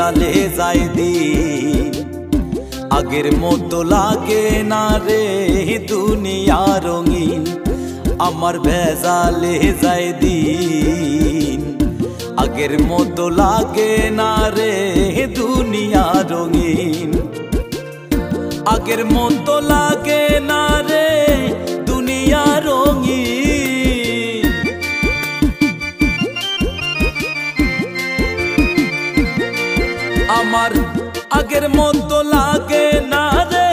ভেজালে যায় দিন। আগের মতো লাগে না রে দুনিয়া রঙিন, আমার ভেজালে যায় দিন। আগের মতো লাগে না রে দুনিয়া রঙিন, আগের মতো লাগে না রে দুনিয়া রঙিন। আমার আগের মতো লাগে না রে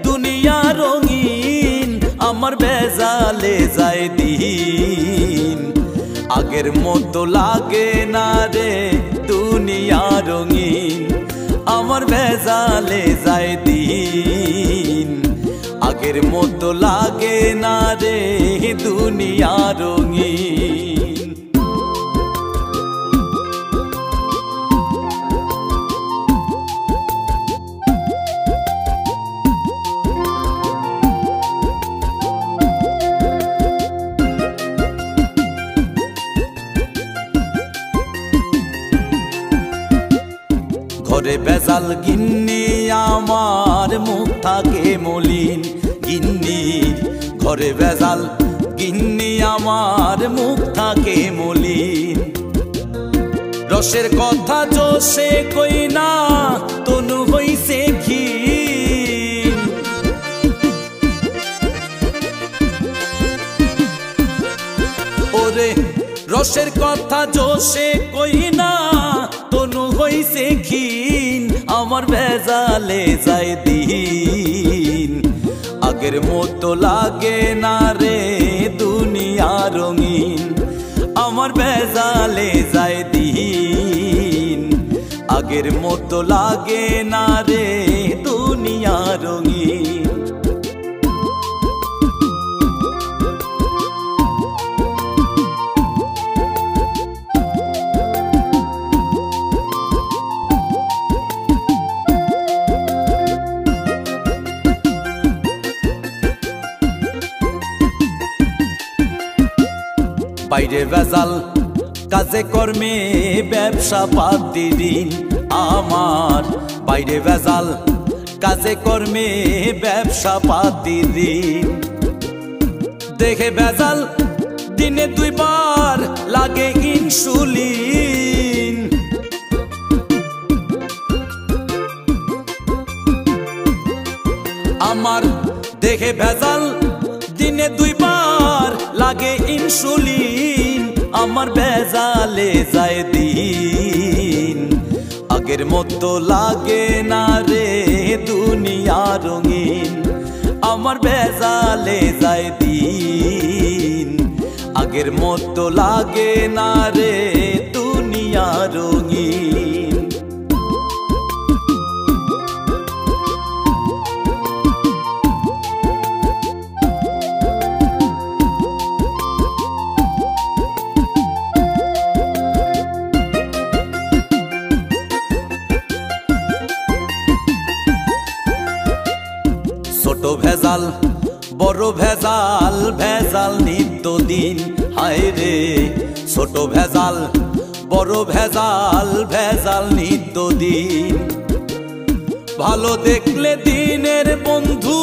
দুনিয়া রঙিন, আমার ভেজালে যায় দিন। আগের মতো লাগে না রে দুনিয়া রঙিন, আমার ভেজালে যায় দিন। আগের মতো লাগে না রে দুনিয়া রঙিন। ঘরে ভেজাল গিন্নি আমার মুখ থাকে মলিন, গিন্নি ঘরে ভেজাল গিন্নি আমার মুখ থাকে মলিন। রসের কথা জোশে কই না তনু হইছে ক্ষীণ, ওরে রসের কথা জোশে কই না তনু হইছে ক্ষীণ, আমার ভেজালে যায় দিন। আগের মতো লাগে না রে দুনিয়া রঙিন, আমার ভেজালে যায় দিন। আগের মতো লাগে না রে দুনিয়া রঙিন। বাইরে ভেজাল কাজে কর্মে ব্যবসা পাতি দিন আমার, বাইরে ভেজাল কাজে কর্মে ব্যবসা পাতি দিন। দেখে ভেজাল দিনে দুইবার লাগে ইনসুলিন, আমার দেখে ভেজাল দিনে দুইবার লাগে ইনসুলিন, আমার ভেজালে যায় দিন। আগের মতো লাগে না রে দুনিয়া রঙিন, আমার ভেজালে যায় দিন। আগের মতো লাগে না রে দুনিয়া রঙিন। ছোট ভেজাল বড় ভেজাল, ভেজাল নিত্যদিন হায় রে। ছোট ভেজাল বড় ভেজাল, ভেজাল নিত্যদিন। ভালো দেখলে দিনের বন্ধু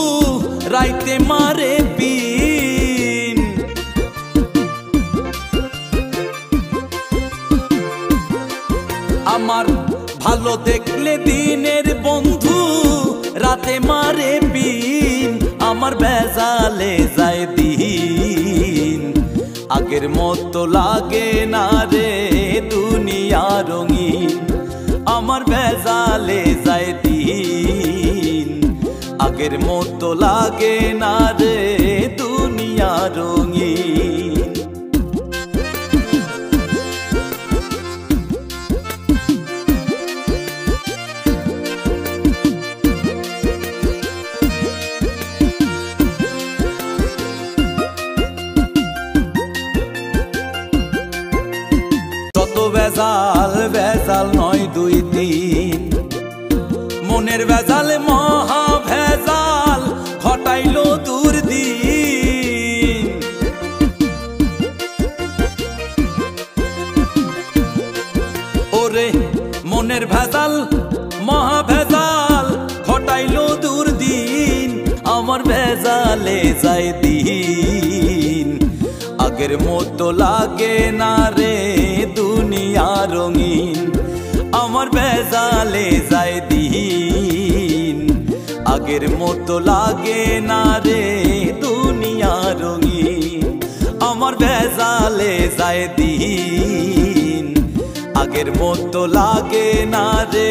রাইতে মারে পিন, আমার ভালো দেখলে দিনের বন্ধু রাতে মারে পিন, আমার ভেজালে যায় দিন। আগের মতো লাগে না রে দুনিয়া রঙিন, আমার ভেজালে যায় দিন। আগের মতো লাগে না রে দুনিয়া রঙিন। ভেজাল ভেজাল নয় দুই তিন, মনের ভেজাল মহা ভেজাল ঘটাইলো দুর্দিন। ওরে মনের ভেজাল ভেজালে যায় দিন আগের মতো লাগে না রে দুনিয়া রঙিন আমার ভেজালে যায় দিন আগের মতো লাগে না রে দুনিয়া রঙিন আমার ভেজালে যায় দিন আগের মতো লাগে না রে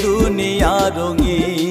দুনিয়া রঙিন